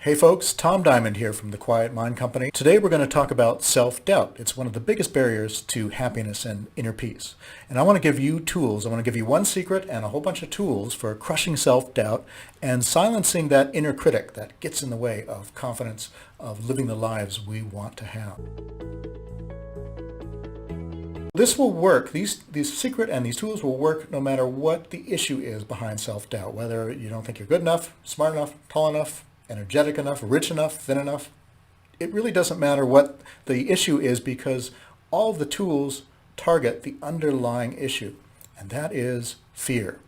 Hey folks, Tom Diamond here from the Quiet Mind Company. Today we're going to talk about self-doubt. It's one of the biggest barriers to happiness and inner peace. And I want to give you tools. I want to give you one secret and a whole bunch of tools for crushing self-doubt and silencing that inner critic that gets in the way of confidence, of living the lives we want to have. This will work. These secret and these tools will work no matter what the issue is behind self-doubt, whether you don't think you're good enough, smart enough, tall enough, energetic enough, rich enough, thin enough. It really doesn't matter what the issue is because all of the tools target the underlying issue, and that is fear.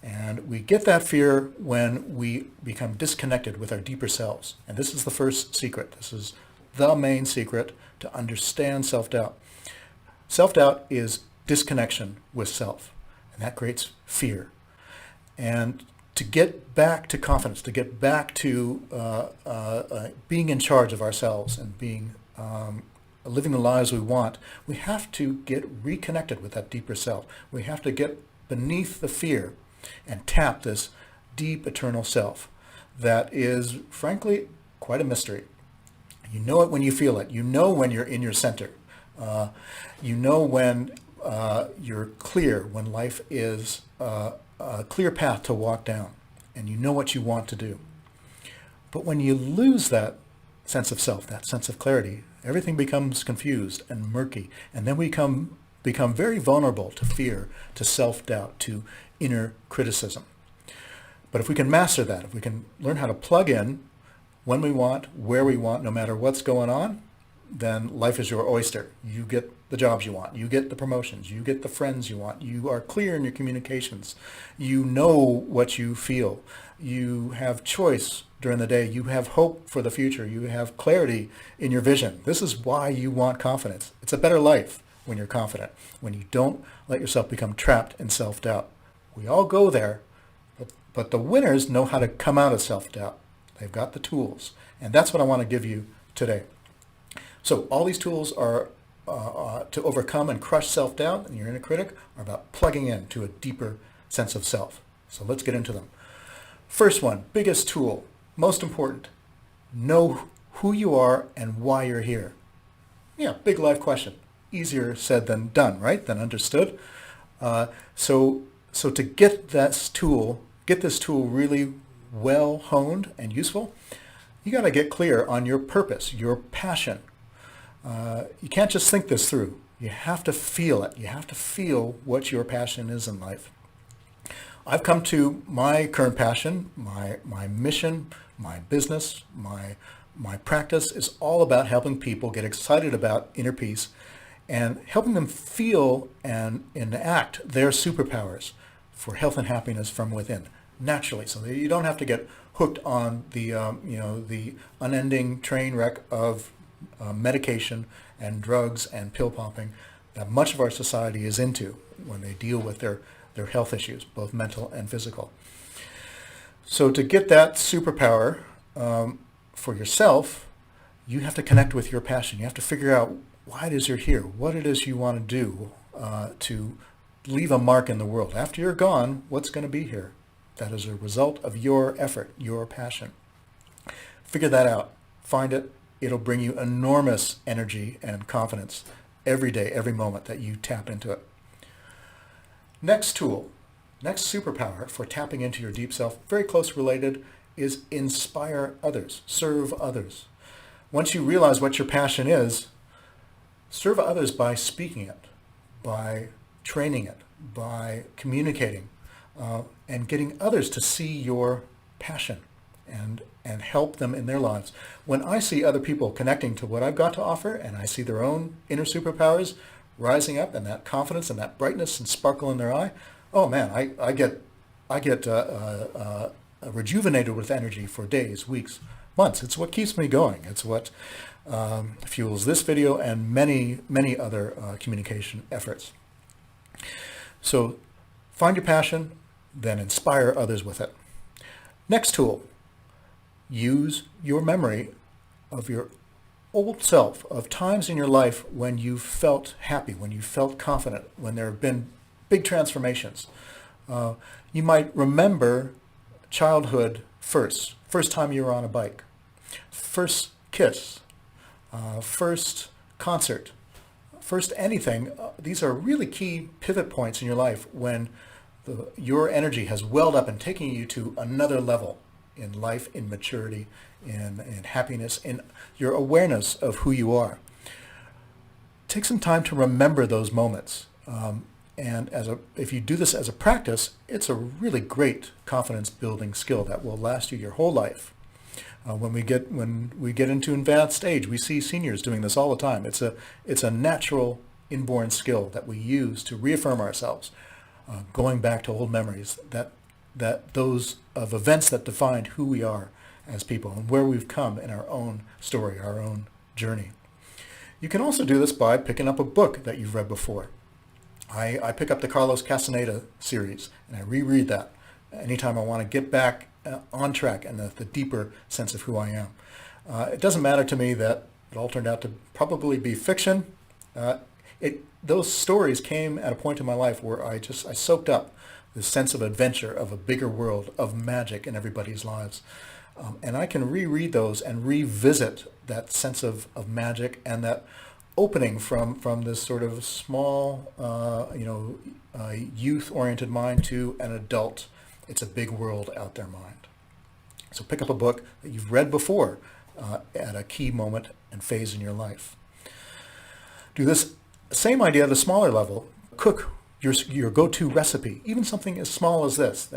And we get that fear when we become disconnected with our deeper selves. And this is the first secret. This is the main secret to understand self-doubt. Self-doubt is disconnection with self, and that creates fear. And to get back to confidence, to get back to being in charge of ourselves and being living the lives we want, we have to get reconnected with that deeper self. We have to get beneath the fear and tap this deep eternal self that is, frankly, quite a mystery. You know it when you feel it. You know when you're in your center. You know when you're clear, when life is a clear path to walk down, and you know what you want to do. But when you lose that sense of self, that sense of clarity, everything becomes confused and murky, and then we become very vulnerable to fear, to self-doubt, to inner criticism. But if we can master that, if we can learn how to plug in when we want, where we want, no matter what's going on, then life is your oyster. You get the jobs you want. You get the promotions. You get the friends you want. You are clear in your communications. You know what you feel. You have choice during the day. You have hope for the future. You have clarity in your vision. This is why you want confidence. It's a better life when you're confident, when you don't let yourself become trapped in self-doubt. We all go there, but the winners know how to come out of self-doubt. They've got the tools, and that's what I want to give you today. So all these tools are to overcome and crush self-doubt and your inner critic are about plugging in to a deeper sense of self. So let's get into them. First one, biggest tool, most important, know who you are and why you're here. Yeah, big life question. Easier said than done, right? Than understood. So to get this tool really well honed and useful, you got to get clear on your purpose, your passion. You can't just think this through. You have to feel it. You have to feel what your passion is in life. I've come to my current passion, my mission, my business, my practice is all about helping people get excited about inner peace and helping them feel and enact their superpowers for health and happiness from within, naturally, so that you don't have to get hooked on the unending train wreck of medication and drugs and pill popping that much of our society is into when they deal with their health issues, both mental and physical. So to get that superpower for yourself, you have to connect with your passion. You have to figure out why it is you're here, what it is you want to do to leave a mark in the world. After you're gone, what's going to be here? That is a result of your effort, your passion. Figure that out. Find it. It'll bring you enormous energy and confidence every day, every moment that you tap into it. Next tool, next superpower for tapping into your deep self, very close related, is inspire others, serve others. Once you realize what your passion is, serve others by speaking it, by training it, by communicating, and getting others to see your passion and help them in their lives. When I see other people connecting to what I've got to offer and I see their own inner superpowers rising up and that confidence and that brightness and sparkle in their eye, oh man, I get rejuvenated with energy for days, weeks, months. It's what keeps me going. It's what fuels this video and many, many other communication efforts. So find your passion, then inspire others with it. Next tool, use your memory of your old self, of times in your life when you felt happy, when you felt confident, when there have been big transformations. You might remember childhood first, first time you were on a bike, first kiss, first concert, first anything. These are really key pivot points in your life when your energy has welled up and taken you to another level in life, in maturity, in happiness, in your awareness of who you are. Take some time to remember those moments. And if you do this as a practice, it's a really great confidence building skill that will last you your whole life. When we get into advanced age, we see seniors doing this all the time. It's a natural inborn skill that we use to reaffirm ourselves, going back to old memories that those of events that defined who we are as people and where we've come in our own story, our own journey. You can also do this by picking up a book that you've read before. I pick up the Carlos Castaneda series and I reread that anytime I want to get back on track and the deeper sense of who I am. It doesn't matter to me that it all turned out to probably be fiction. Those stories came at a point in my life where I soaked up this sense of adventure, of a bigger world, of magic in everybody's lives. And I can reread those and revisit that sense of magic and that opening from this sort of small, youth-oriented mind to an adult. It's a big world out there mind. So pick up a book that you've read before at a key moment and phase in your life. Do this same idea at a smaller level. Cook your go-to recipe, even something as small as this,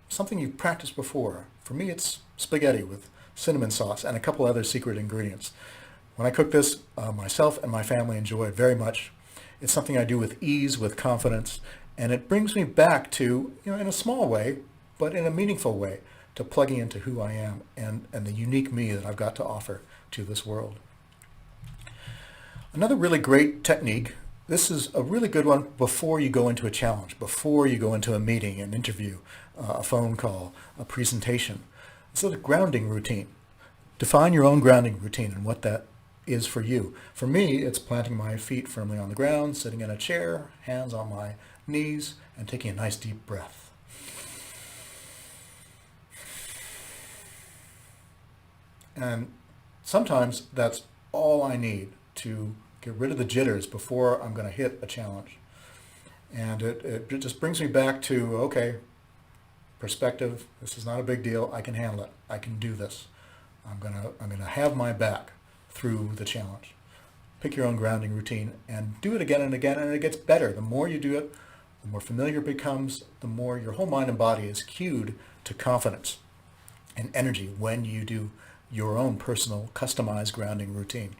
something you've practiced before. For me, it's spaghetti with cinnamon sauce and a couple other secret ingredients. When I cook this, myself and my family enjoy it very much. It's something I do with ease, with confidence, and it brings me back to, in a small way, but in a meaningful way, to plugging into who I am and the unique me that I've got to offer to this world. Another really great technique, this is a really good one before you go into a challenge, before you go into a meeting, an interview, a phone call, a presentation. It's a grounding routine. Define your own grounding routine and what that is for you. For me, it's planting my feet firmly on the ground, sitting in a chair, hands on my knees, and taking a nice deep breath. And sometimes that's all I need to get rid of the jitters before I'm going to hit a challenge. And it just brings me back to, okay, perspective, this is not a big deal, I can handle it, I can do this. I'm gonna have my back through the challenge. Pick your own grounding routine and do it again and again, and it gets better. The more you do it, the more familiar it becomes, the more your whole mind and body is cued to confidence and energy when you do your own personal customized grounding routine.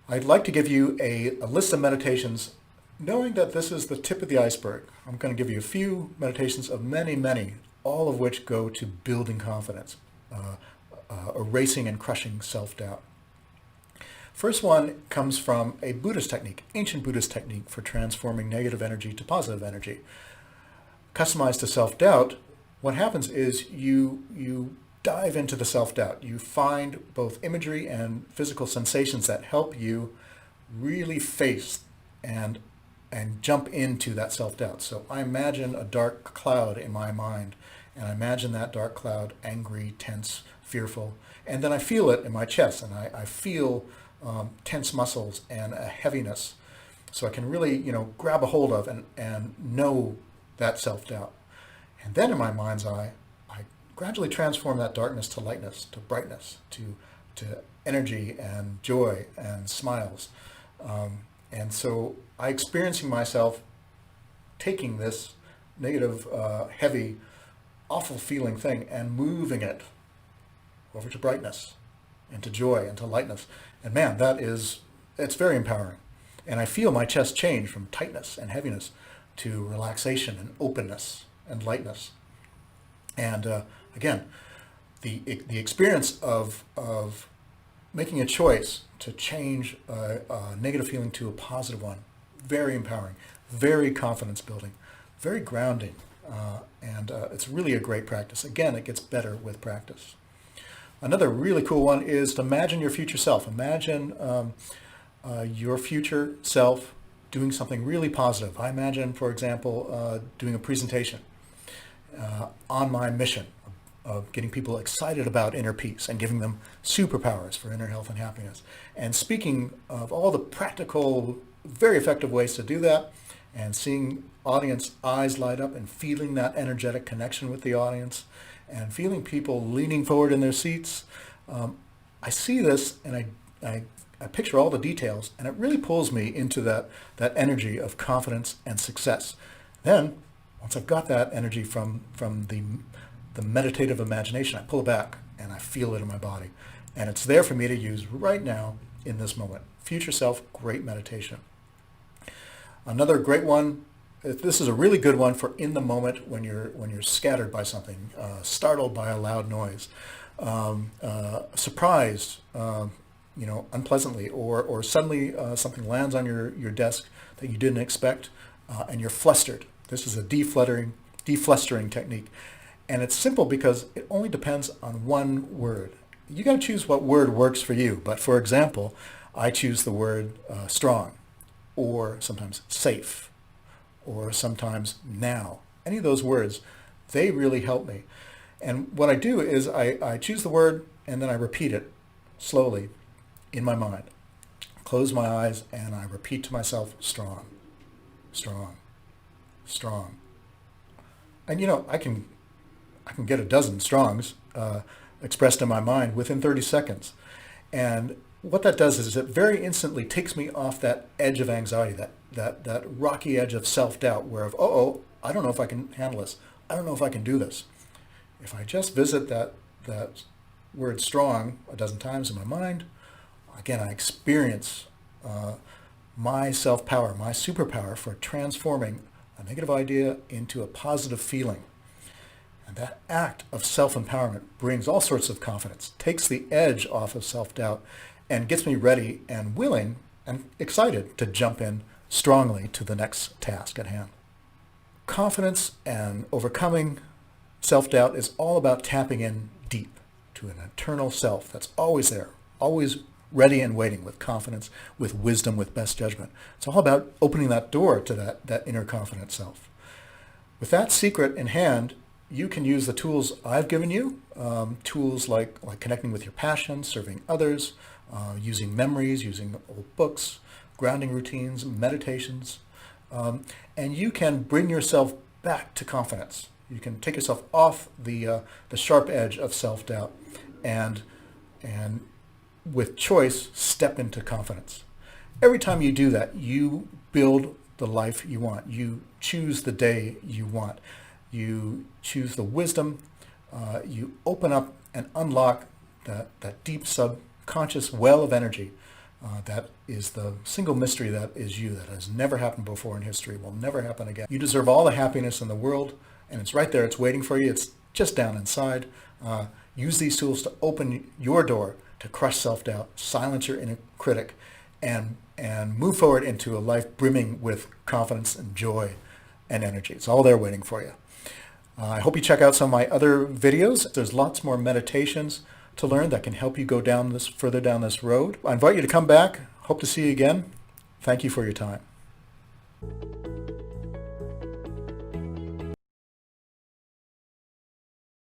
I'd like to give you a list of meditations, knowing that this is the tip of the iceberg. I'm going to give you a few meditations of many, many, all of which go to building confidence, erasing and crushing self-doubt. First one comes from a Buddhist technique, ancient Buddhist technique for transforming negative energy to positive energy. Customized to self-doubt, what happens is you dive into the self-doubt. You find both imagery and physical sensations that help you really face and jump into that self-doubt. So I imagine a dark cloud in my mind, and I imagine that dark cloud angry, tense, fearful, and then I feel it in my chest, and I feel tense muscles and a heaviness. So I can really, grab a hold of and know that self-doubt. And then in my mind's eye, I gradually transform that darkness to lightness, to brightness, to energy and joy and smiles. And so I experiencing myself taking this negative, heavy, awful feeling thing and moving it over to brightness, into joy, into lightness. And man, it's very empowering. And I feel my chest change from tightness and heaviness to relaxation and openness and lightness. And again, the experience of making a choice to change a negative feeling to a positive one, very empowering, very confidence building, very grounding, and it's really a great practice. Again, it gets better with practice. Another really cool one is to imagine your future self. Imagine your future self doing something really positive. I imagine, for example, doing a presentation on my mission, of getting people excited about inner peace and giving them superpowers for inner health and happiness. And speaking of all the practical, very effective ways to do that, and seeing audience eyes light up and feeling that energetic connection with the audience and feeling people leaning forward in their seats, I see this and I picture all the details, and it really pulls me into that energy of confidence and success. Then, once I've got that energy from the meditative imagination, I pull it back and I feel it in my body. And it's there for me to use right now in this moment. Future Self, great meditation. Another great one, this is a really good one for in the moment when you're scattered by something, startled by a loud noise, surprised, unpleasantly, or suddenly something lands on your desk that you didn't expect, and you're flustered. This is a deflustering technique. And it's simple because it only depends on one word. You got to choose what word works for you. But for example, I choose the word strong, or sometimes safe, or sometimes now. Any of those words, they really help me. And what I do is I choose the word and then I repeat it slowly in my mind. Close my eyes and I repeat to myself, strong, strong, strong. And I can get a dozen strongs expressed in my mind within 30 seconds. And what that does is it very instantly takes me off that edge of anxiety, that rocky edge of self-doubt where I don't know if I can handle this. I don't know if I can do this. If I just visit that word strong a dozen times in my mind, again, I experience my self-power, my superpower for transforming a negative idea into a positive feeling. And that act of self-empowerment brings all sorts of confidence, takes the edge off of self-doubt, and gets me ready and willing and excited to jump in strongly to the next task at hand. Confidence and overcoming self-doubt is all about tapping in deep to an eternal self that's always there, always ready and waiting with confidence, with wisdom, with best judgment. It's all about opening that door to that inner confident self. With that secret in hand, you can use the tools I've given you, tools like connecting with your passion, serving others, using memories, using old books, grounding routines, meditations, and you can bring yourself back to confidence. You can take yourself off the sharp edge of self-doubt and with choice, step into confidence. Every time you do that, you build the life you want. You choose the day you want. You choose the wisdom. You open up and unlock that deep subconscious well of energy that is the single mystery that is you, that has never happened before in history, will never happen again. You deserve all the happiness in the world, and it's right there. It's waiting for you. It's just down inside. Use these tools to open your door to crush self-doubt, silence your inner critic, and move forward into a life brimming with confidence and joy and energy. It's all there waiting for you. I hope you check out some of my other videos. There's lots more meditations to learn that can help you go further down this road. I invite you to come back. Hope to see you again. Thank you for your time.